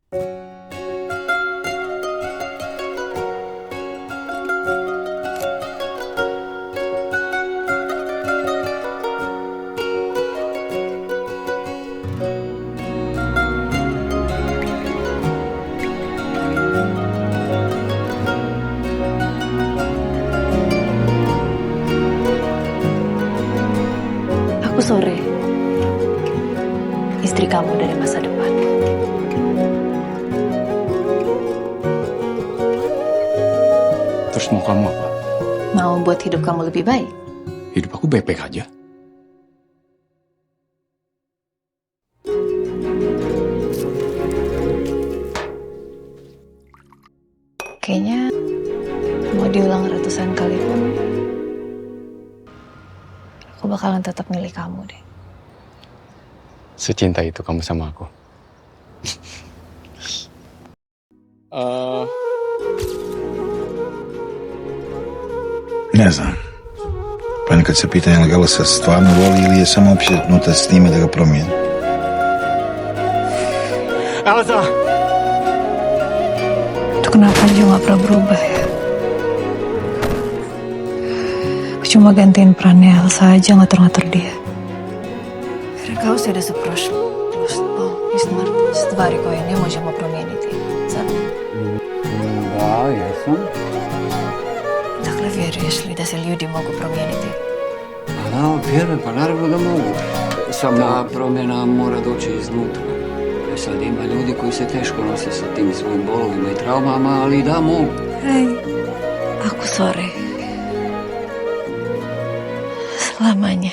Aku Sore, istri kamu dari masa depan. Terus mau kamu apa? Mau buat hidup kamu lebih baik? Hidup aku baik-baik aja. Kayaknya mau diulang ratusan kali pun, aku bakalan tetap milih kamu deh. Secinta itu kamu sama aku. Ne znam. Ponekad se pitam je li ga Elsa stvarno voli ili je samo opsjednuta s time da ga promijeni. Elsa! Itu kenapa dia gak pernah berubah ya? Aku cuma gantiin perannya Elsa aja, ngatur-ngatur dia. Rekao se da se prošlo. I stvari koje ne možemo promijeniti. Sad. Da, jesam. Dakle, vjeruješ li da se ljudi mogu promijeniti? Pa da, vjerujem, pa naravno da mogu. Samo ta promjena mora doći iznutra. E sad ima ljudi koji se teško nose sa tim svojim bolovima i traumama, ali da, mogu. Hej, aku Sore. Selamanya.